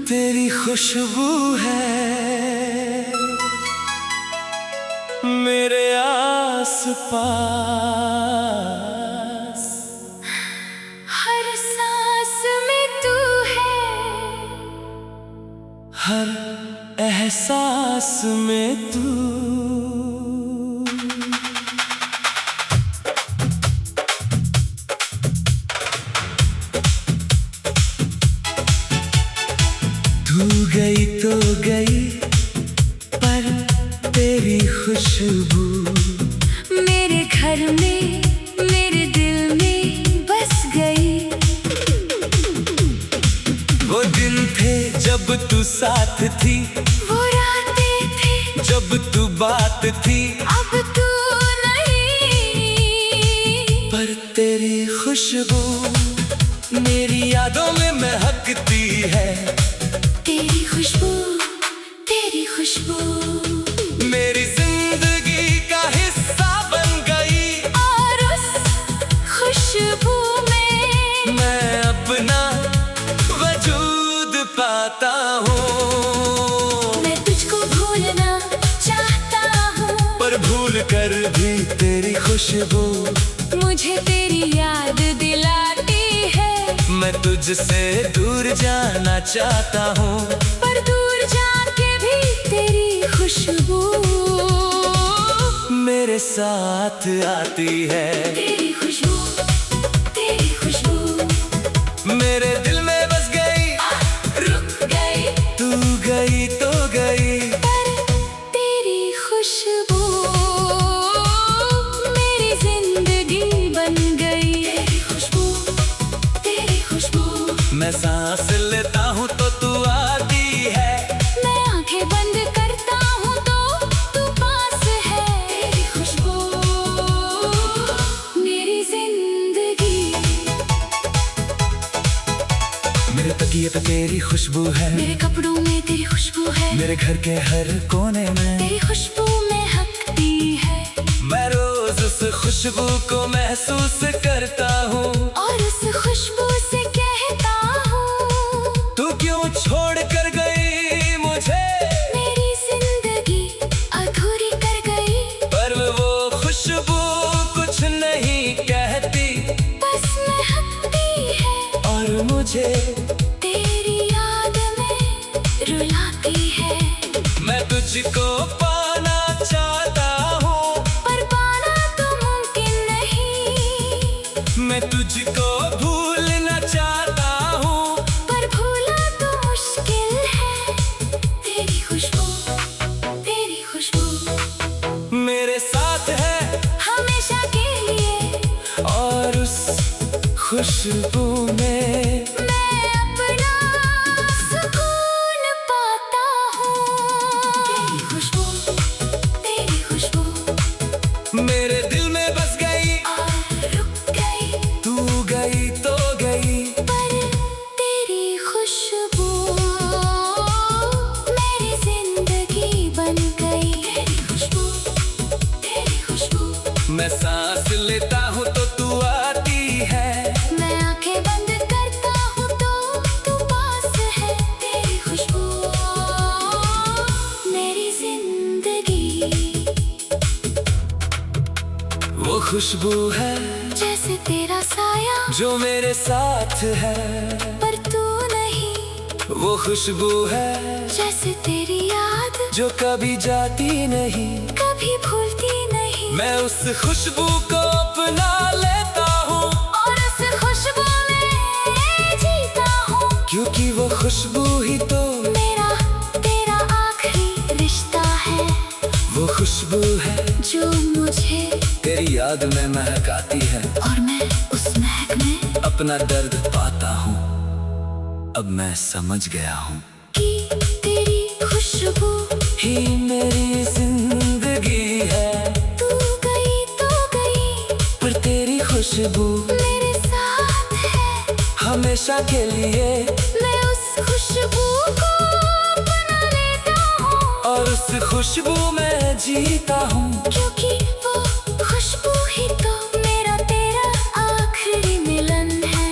तेरी खुशबू है मेरे आस-पास, हर सांस में तू है, हर एहसास में तू। तू गई तो गई पर तेरी खुशबू मेरे घर में मेरे दिल में बस गई। वो दिन थे जब तू साथ थी, वो रातें थी जब तू बात थी, अब तू नहीं। पर तेरी खुशबू मेरी यादों में महकती है। तेरी खुशबू, तेरी खुशबू मेरी जिंदगी का हिस्सा बन गई, और उस खुशबू में मैं अपना वजूद पाता हूँ। मैं तुझको भूलना चाहता हूँ, पर भूल कर भी तेरी खुशबू मुझे तेरी याद दिलाती है। मैं तुझसे दूर जाना चाहता हूँ, पर दूर जाके भी तेरी खुशबू मेरे साथ आती है। तेरी खुशबू, तेरी खुशबू मेरे दिल में बस गई, रुक गई, तू गई तो गई। पर तेरी खुशबू मेरी जिंदगी बन गई। तेरी खुशबू, तेरी खुशबू मैं सांस लेता हूँ तो तू आती है, मैं आंखें बंद करता हूँ तो तू पास है। तेरी खुशबू मेरी जिंदगी। मेरे तकिए पे तेरी खुशबू है, मेरे कपड़ों में तेरी खुशबू है, मेरे घर के हर कोने में तेरी खुशबू महकती है। मैं रोज उस खुशबू को महसूस करता हूँ, और उस खुशबू से कहता हूँ, तू क्यों छोड़ कर गई मुझे, मेरी जिंदगी अधूरी कर गई। पर वो खुशबू कुछ नहीं कहती, बस महकती है और मुझे तेरी याद में रुलाती है। मैं तुझको पाना चाहता हूँ, पर पाना तो मुमकिन नहीं, मैं तुझको भूलना चाहता हूँ, पर भूलना तो मुश्किल है। तेरी खुशबू, तेरी खुशबू मेरे साथ है हमेशा के लिए, और उस खुशबू में मैं अपना सुकून पाता हूँ। तेरी खुशबू, तेरी खुशबू मेरे दिल में बस गई, और रुक गई, तू गई तो गई। पर तेरी खुशबू मेरी जिंदगी बन गई। तेरी खुशबू, तेरी खुशबू मैं सांस लेता हूँ तो तू आती है, मैं आंखें बंद करता हूँ तो तू पास है। तेरी खुशबू मेरी जिंदगी। वो खुशबू है जैसे तेरा साया जो मेरे साथ है, पर तू नहीं, वो खुशबू है जैसे तेरी याद जो कभी जाती नहीं। कभी भूलती नहीं, मैं उस खुशबू को अपना लेता हूँ, और उस खुशबू में जीता हूँ। क्योंकि वो खुशबू ही तो मेरा तेरा आखिरी रिश्ता है, वो खुशबू है जो मुझे तेरी याद में महकाती है, और मैं उस महक में अपना दर्द पाता हूँ। अब मैं समझ गया हूँ कि तेरी खुशबू ही मेरी जिंदगी है, तू गई तो गई, पर तेरी खुशबू मेरे साथ है हमेशा के लिए। मैं उस खुशबू को अपना लेता हूँ, और उस खुशबू में जीता हूँ, क्योंकि वो खुशबू ही तो मेरा तेरा आखिरी मिलन है।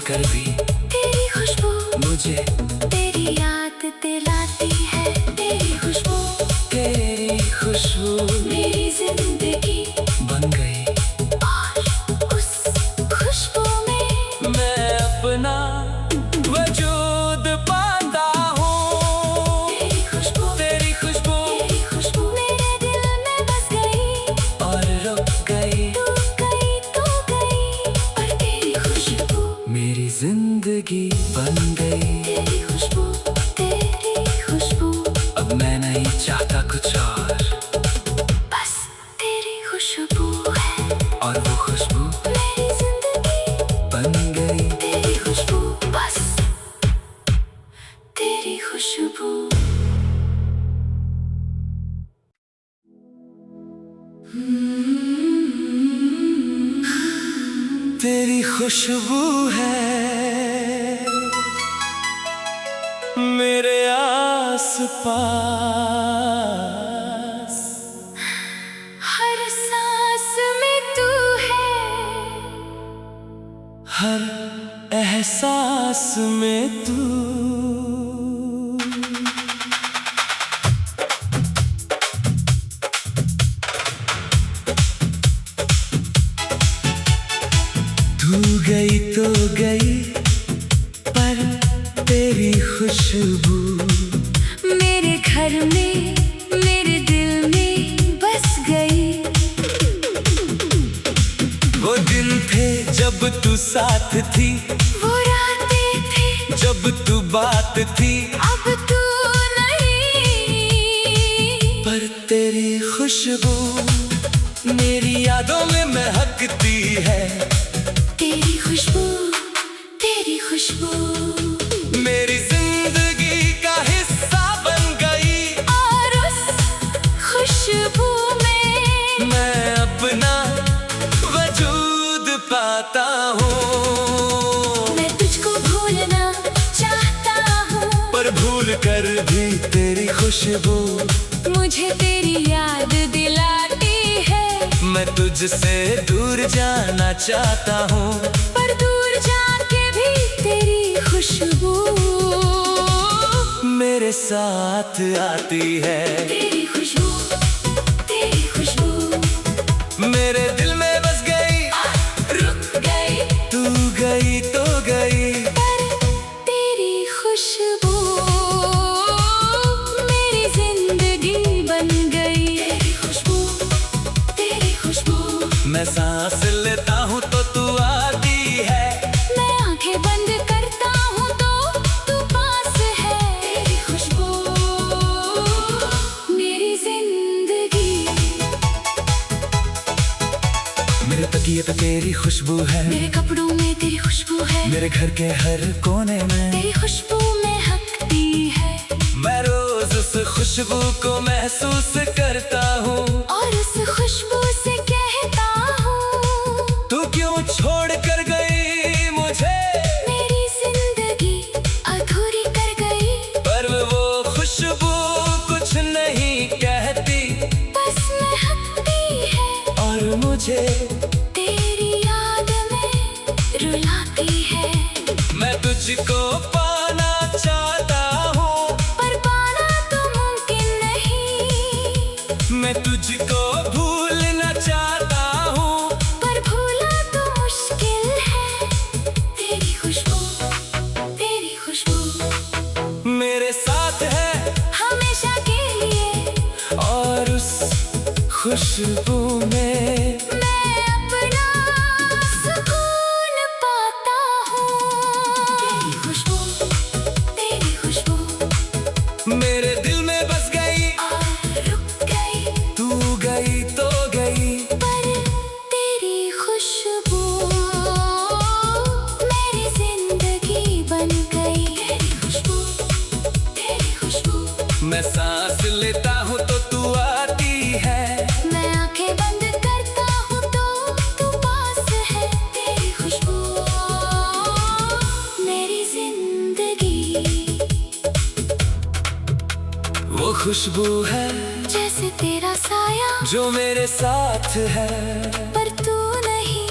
कर भी तेरी खुशबू मुझे तेरी याद दिलाती है। तेरी खुशबू तेरी खुशबू मेरी जिंदगी बन गई। और उस खुशबू में मैं अपना वजूद पाता हूँ। तेरी खुशबू तेरी खुशबू तेरी खुशबू मेरे दिल में बस गई। और रुक गई। तू गई तो गई पर तेरी खुशबू मेरी जिंदगी बन गई। तेरी खुशबू तेरी खुशबू अब मैं नहीं चाहता कुछ और, बस तेरी खुशबू है और वो खुशबू मेरी जिंदगी। बन गई। तेरी खुशबू बस तेरी खुशबू। तेरी खुशबू है मेरे आस-पास। हर सांस में तू है, हर एहसास में तू। तू गई तो गई पर तेरी खुशबू मेरे घर में मेरे दिल में बस गई। वो दिन थे जब तू साथ थी, वो रातें थी जब तू बात थी, अब तू नहीं। पर तेरी खुशबू मेरी यादों में महकती है। तेरी खुशबू तेरी खुशबू मेरी जिंदगी का हिस्सा बन गई। और उस खुशबू में मैं अपना वजूद पाता हूँ। मैं तुझको भूलना चाहता हूँ, पर भूल कर भी तेरी खुशबू मुझे तेरी याद दिलाती है। मैं तुझसे दूर जाना चाहता हूँ, पर दूर जाके भी तेरी खुशबू मेरे साथ आती है। तेरी खुशबू तेरी खुशबू मेरे दिल में बस गई। रुक गई तू गई तो गई पर तेरी खुशबू मेरी जिंदगी बन गई। तेरी खुशबू तेरी खुशबू मैं सांस लेता हूँ तो तू आती है। मैं आंखें बंद करता हूँ तो तू पास है। तेरी खुशबू मेरी जिंदगी। मेरे तकिए पे तेरी खुशबू है, मेरे कपड़ों में तेरी खुशबू है, मेरे घर के हर कोने में तेरी खुशबू महकती है। मैं रोज उस खुशबू को महसूस करता हूँ। और उस खुशबू से कहता हूँ, तू क्यों छोड़ कर गई मुझे, मेरी जिंदगी अधूरी कर गई। पर वो खुशबू कुछ नहीं कहती, बस महकती है और मुझे तेरी याद में रुलाती है। मैं तुझको पाना चाहता हूँ, पर पाना तो मुमकिन नहीं। मैं तुझको भूलना चाहता हूँ, पर भूला तो मुश्किल है। तेरी खुशबू मेरे साथ है हमेशा के लिए। और उस खुशबू में मैं अपना सुकून पाता हूँ। तेरी खुशबू मेरे दिल में बस गई। और रुक गई तू गई तो गई पर तेरी खुशबू मेरी जिंदगी बन गई। तेरी खुशबू मैं सांस लेता हूँ तो तू आती है। मैं आंखें बंद करता हूँ तो तू पास है। तेरी खुशबू मेरी जिंदगी। वो खुशबू है जैसे तेरा साया जो मेरे साथ है। पर तू नहीं,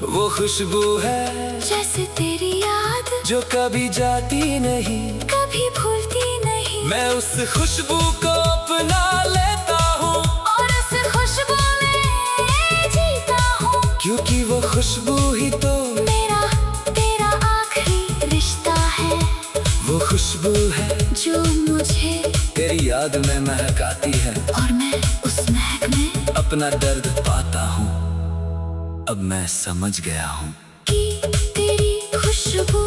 वो खुशबू है जैसे तेरी याद जो कभी जाती नहीं, कभी भूलती नहीं। मैं उस खुशबू को अपना लेता हूँ और उस खुशबू में जीता हूँ। क्योंकि वो खुशबू ही तो मेरा तेरा आखिरी रिश्ता है। वो खुशबू है जो मुझे तेरी याद में महकाती है। और मैं उस महक में अपना दर्द पाता हूँ। अब मैं समझ गया हूँ कि तेरी खुशबू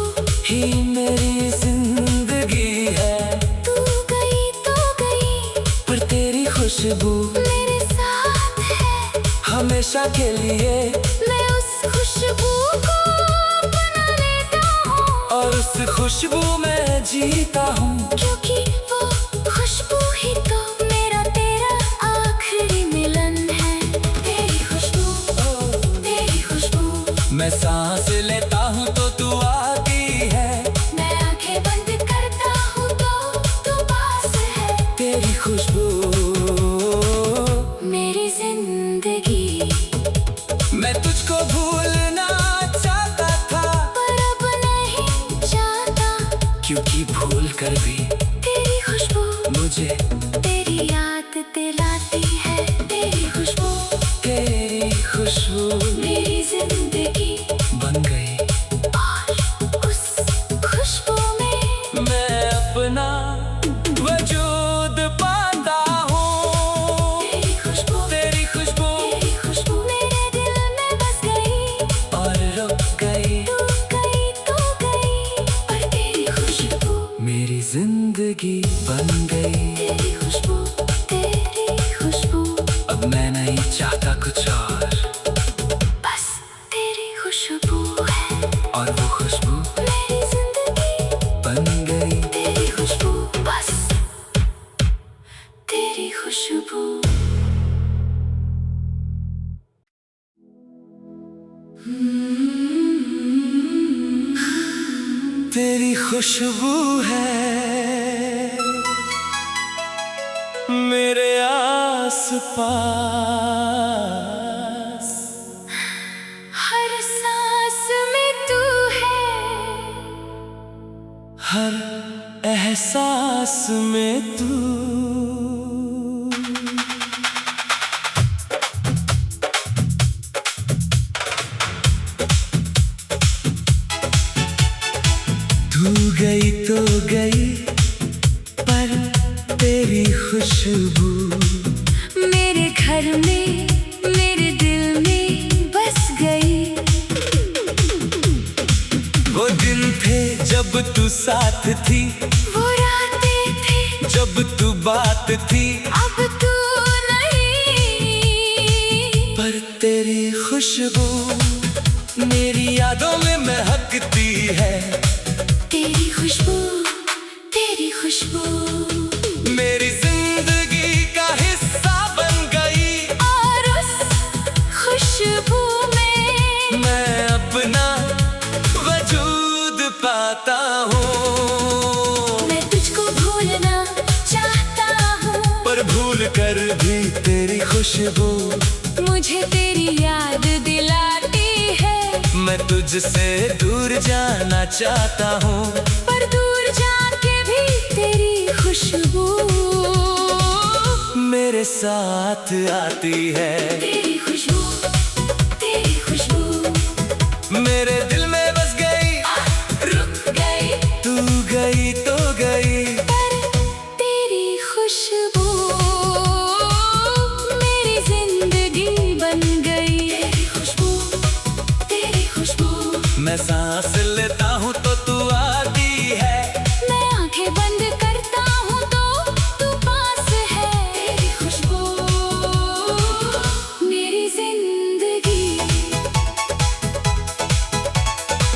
ही मेरी जिंदगी है। तू गई तो गई, पर तेरी खुशबू मेरे साथ है हमेशा के लिए। मैं उस खुशबू को अपना लेता हूँ और उस खुशबू में जीता हूँ। क्योंकि वो खुशबू ही तो मेरा तेरा आखिरी मिलन है। तेरी खुशबू, तेरी खुशबू। मैं सांस लेता हूँ तो तू आती है। मैं आंखें बंद करता हूँ तो तू पास है। तेरी खुशबू मेरी जिंदगी। मैं तुझको भूलना चाहता था, पर अब नहीं चाहता। क्योंकि भूल कर भी तेरी खुशबू मुझे तेरी याद दिलाती है। तेरी खुशबू, तेरी खुशबू मेरी जिंदगी। बन गई। और उस खुशबू में मैं अपना वजूद पाता हूँ। तेरी खुशबू, तेरी खुशबू तेरी खुशबू मेरे दिल में बस गई। और रुक गई। तू गई तो गई, पर तेरी खुशबू मेरी जिंदगी बन गई। तेरी खुशबू, तेरी खुशबू। अब मैं नहीं चाहता कुछ और, बस तेरी खुशबू है और वो खुशबू मेरी जिंदगी। बन गई। तेरी खुशबू, बस तेरी खुशबू। तेरी खुशबू है मेरे आस पास। हर सांस में तू है, हर एहसास में तू। तू गई तो गई, पर तेरी खुशबू मेरे घर में मेरे दिल में बस गई। वो दिन थे जब तू साथ थी, वो रातें थी जब तू बात थी। अब तू नहीं, पर तेरी खुशबू मेरी यादों में महकती है। तेरी खुशबू, तेरी खुशबू मेरी जिंदगी का हिस्सा बन गई। और उस खुशबू में मैं अपना वजूद पाता हूँ। मैं तुझको भूलना चाहता हूँ, पर भूल कर भी तेरी खुशबू मुझे तेरी याद दिलाती है। मैं तुझसे दूर जाना चाहता हूँ। पर दूर जाके भी तेरी खुशबू मेरे साथ आती है। तेरी खुशबू, तेरी खुशबू मेरे दिल में बस गई। रुक गई, तू गई तो गई। पर तेरी खुशबू मेरी जिंदगी बन गई। तेरी खुशबू, तेरी खुशबू। मैं सांस लेता हूँ तो तू आती है। मैं आंखें बंद करता हूँ तो तू पास है। तेरी खुशबू मेरी जिंदगी।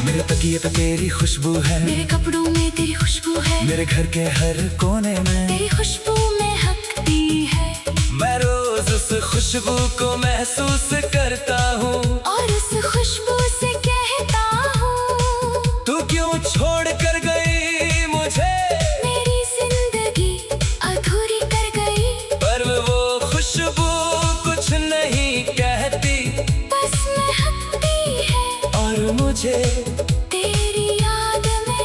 मेरे तकिए पे तेरी खुशबू है, मेरे कपड़ों में तेरी खुशबू है। मेरे घर के हर कोने में तेरी खुशबू महकती है। मैं रोज उस खुशबू को महसूस करता हूँ। और उस खुशबू से कहता हूँ, तू क्यों छोड़ कर गई मुझे। मेरी जिंदगी अधूरी कर गई। पर वो खुशबू कुछ नहीं कहती, बस महकती है और मुझे तेरी याद में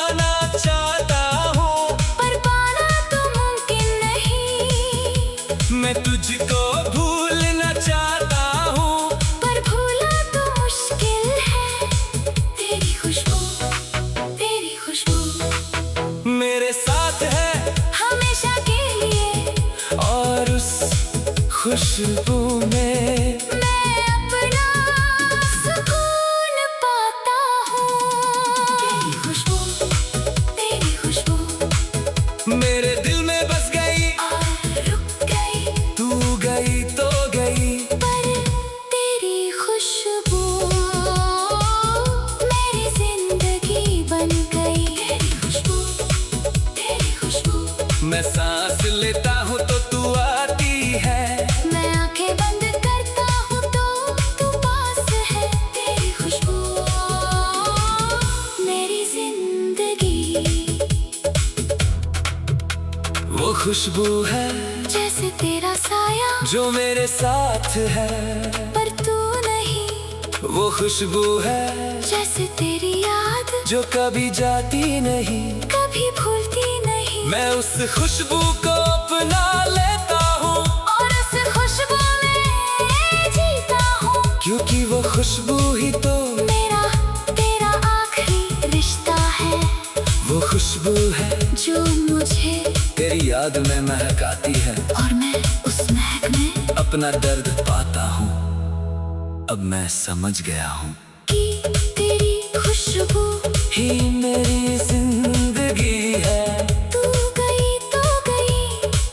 पाना चाहता हूँ, पर पाना तो मुमकिन नहीं। मैं तुझको भूलना चाहता हूँ, पर भूलना तो मुश्किल है। तेरी खुशबू मेरे साथ है हमेशा के लिए, और उस खुशबू में मैं अपना सुकून पाता हूँ। तेरी खुशबू मेरे दिल में बस गई, और रुक गई, तू गई तो गई। पर तेरी खुशबू मेरी जिंदगी बन गई। तेरी खुशबू मैं सांस लेता हूँ तो तू आती है, मैं आंखें बंद करता हूँ तो तू पास है। तेरी खुशबू मेरी जिंदगी, वो खुशबू है जैसे तेरा साया जो मेरे साथ है। पर तू नहीं, वो खुशबू है जैसे तेरी याद जो कभी जाती नहीं। कभी भूलती नहीं। मैं उस खुशबू को अपना लेता हूँ, और उस खुशबू में जीता हूँ, क्योंकि वो खुशबू ही तो मेरा तेरा आखिरी रिश्ता है। वो खुशबू है जो मुझे तेरी याद में महकाती है, और मैं उस महक में अपना दर्द पाता हूँ। अब मैं समझ गया हूँ कि तेरी खुशबू ही मेरी जिंदगी है। तू गई तो गई,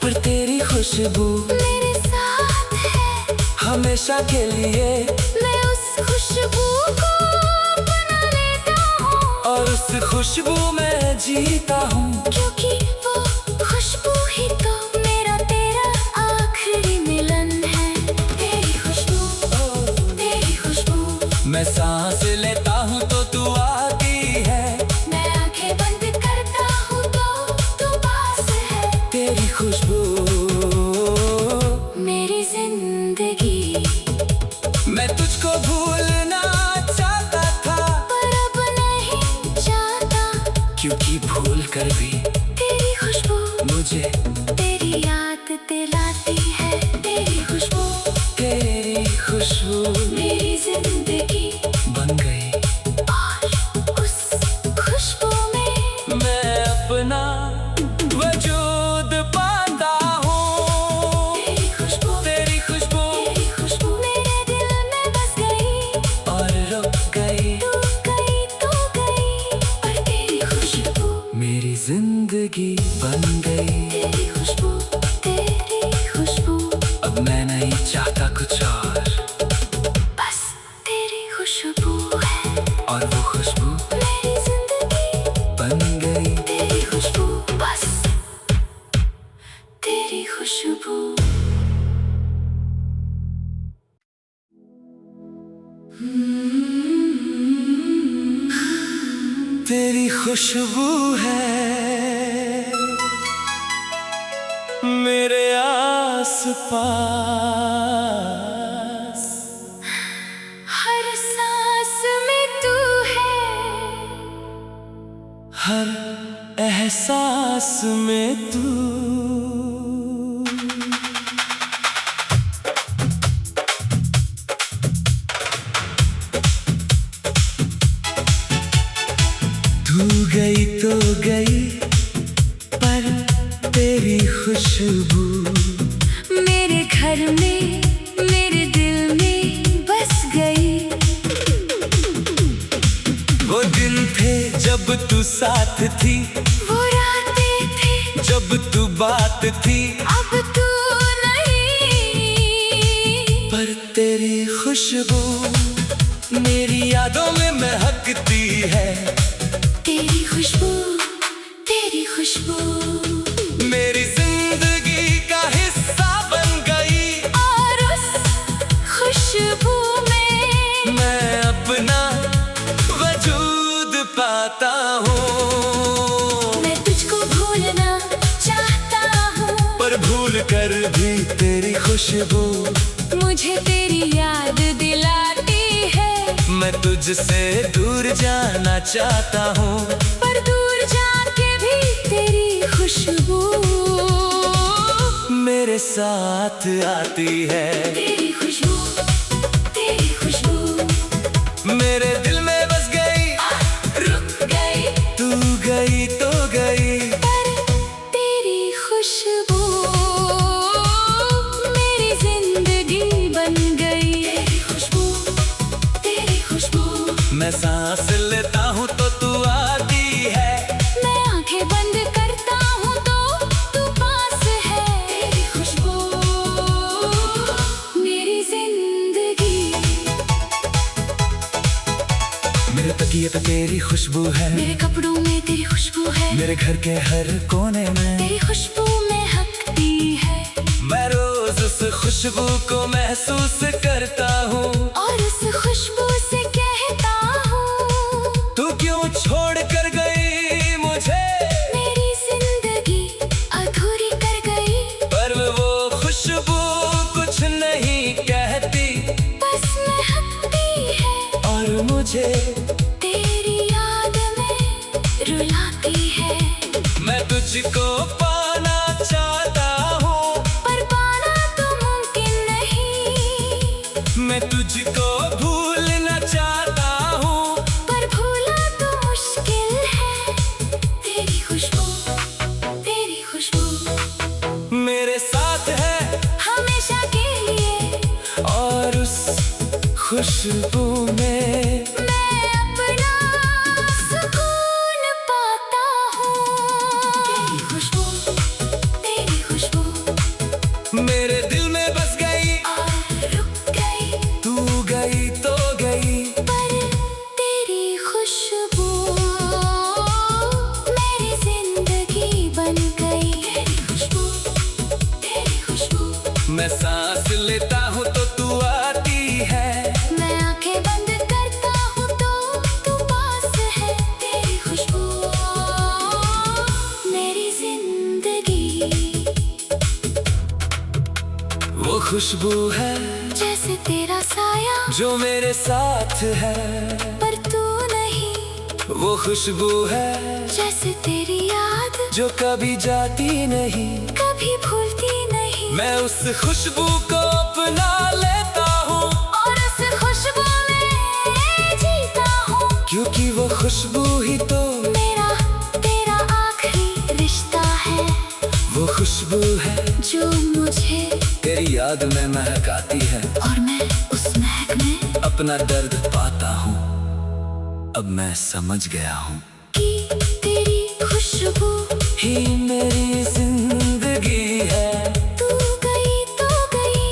पर तेरी खुशबू मेरे साथ है हमेशा के लिए, मैं उस खुशबू को अपना लेता हूँ, और उस खुशबू में जीता हूँ। क्योंकि वो खुशबू ही तो मेरा तेरा आखिरी मिलन है। तेरी खुशबू मैं सांस लेता हूँ तो तू आती है, मैं आंखें बंद करता हूँ तो तू पास है। तेरी खुशबू मेरी जिंदगी, मैं तुझको भूलना चाहता था, पर अब नहीं चाहता, क्योंकि भूल कर भी तेरी खुशबू मुझे तेरी याद दिलाती है। तेरी खुशबू मेरी जिंदगी बन गई। और उस खुशबू में मैं अपना वजूद पाता हूँ। तेरी खुशबू मेरे दिल में बस गई, और रुक गई, तू गई तो गई, पर तेरी खुशबू मेरी जिंदगी बन गई। तेरी खुशबू अब मैं नहीं चाहता कुछ और, बस तेरी खुशबू है, और वो खुशबू मेरी जिंदगी बन गई। तेरी खुशबू, बस तेरी खुशबू। तेरी खुशबू है मेरे आस-पास, हर सांस में तू है, हर एहसास में तू। तू गई तो गई, पर तेरी खुशबू मेरे घर में मेरे दिल में बस गई। वो दिन थे जब तू साथ थी, वो रातें थी जब तू बात थी, अब तू नहीं, पर तेरी खुशबू मेरी यादों में महकती है। तेरी खुशबू मेरी जिंदगी का हिस्सा बन गई, और उस खुशबू में मैं अपना वजूद पाता हूँ। मैं तुझको भूलना चाहता हूँ, पर भूल कर भी तेरी खुशबू मुझे तेरी याद दिलाती है। मैं तुझसे दूर जाना चाहता हूँ, पर दूर साथ आती है। तेरी खुशबू मेरे दिल में बस गई, रुक गई, तू गई तो गई। पर तेरी खुशबू मेरी जिंदगी बन गई। तेरी खुशबू मैं सांस लेता हूँ तो तू आती है। मैं आंखें बंद करता हूँ तो तू पास है। तेरी खुशबू मेरी जिंदगी। मेरे तकिए पे तेरी खुशबू है, मेरे कपड़ों में तेरी खुशबू है, मेरे घर के हर कोने में तेरी खुशबू महकती है। मैं रोज उस खुशबू को महसूस करता हूँ। और उस खुशबू से कहता हूँ, तू क्यों छोड़ कर गई मुझे, मेरी जिंदगी अधूरी कर गई। पर वो खुशबू कुछ नहीं कहती, बस महकती है और मुझे तेरी याद में रुलाती है। मैं तुझको पाना चाहता हूँ, पर पाना तो मुमकिन नहीं। मैं तुझको भूलना चाहता हूँ, पर भूलना तो मुश्किल है। तेरी खुशबू मेरे साथ है हमेशा के लिए। और उस खुशबू में मैं अपना सुकून पाता हूँ। तेरी खुशबू मेरे दिल में बस गई, और रुक गई, तू गई तो गई। पर तेरी खुशबू मेरी जिंदगी बन गई। तेरी खुशबू मैं सांस लेता हूँ तो तू आती है। मैं आंखें बंद करता हूँ तो तू पास है। तेरी खुशबू मेरी जिंदगी। वो खुशबू है जैसे तेरा साया जो मेरे साथ है, पर तू नहीं। वो खुशबू है जैसे तेरी याद जो कभी जाती नहीं। कभी भूलती नहीं। मैं उस खुशबू को अपना लेता हूँ, और उस खुशबू में जीता हूँ। क्योंकि वो खुशबू ही तो मेरा तेरा आखिरी रिश्ता है। वो खुशबू है जो मुझे तेरी याद में महकाती है। और मैं उस महक में अपना दर्द पाता हूँ, अब मैं समझ गया हूँ कि तेरी खुशबू ही मेरी जिंदगी है। तू गई तो गई,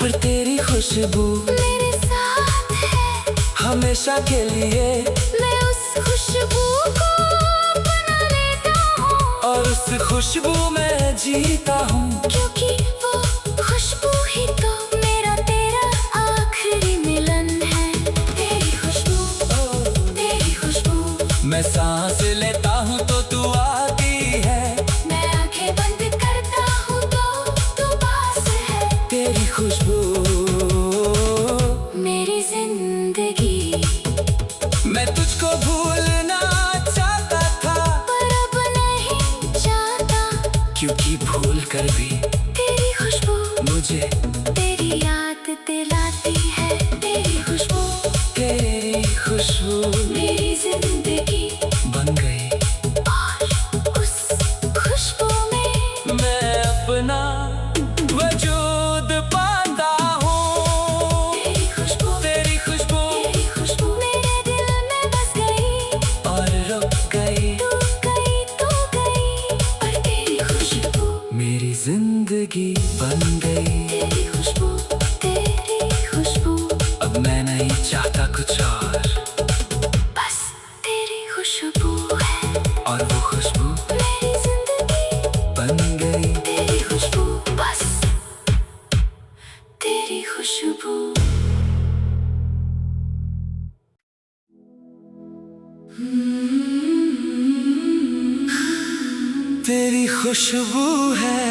पर तेरी खुशबू मेरे साथ है हमेशा के लिए। मैं उस खुशबू को अपना लेता हूँ। और उस खुशबू में जीता हूँ, क्योंकि वो खुशबू ही तो मेरा तेरा आखिरी मिलन है। तेरी खुशबू मैं सांस लेता हूँ तो तू आती है। मैं आंखें बंद करता हूँ तो तू पास है। तेरी खुशबू मेरी जिंदगी। मैं तुझको भूलना चाहता था, पर अब नहीं चाहता, क्योंकि भूल कर भी तेरी खुशबू मुझे तेरी याद दिलाती है। तेरी खुशबू मेरी जिंदगी बन गई। और उस खुशबू में मैं अपना वजूद पाता हूँ। तेरी खुशबू मेरे दिल में बस गई। और रुक गई, तू गई तो गई, पर तेरी खुशबू मेरी जिंदगी बन गई। तेरी खुशबू अब मैं नहीं चाहता कुछ और, बस तेरी खुशबू है। और वो खुशबू मेरी जिंदगी बन गई। तेरी खुशबू, बस तेरी खुशबू। तेरी खुशबू है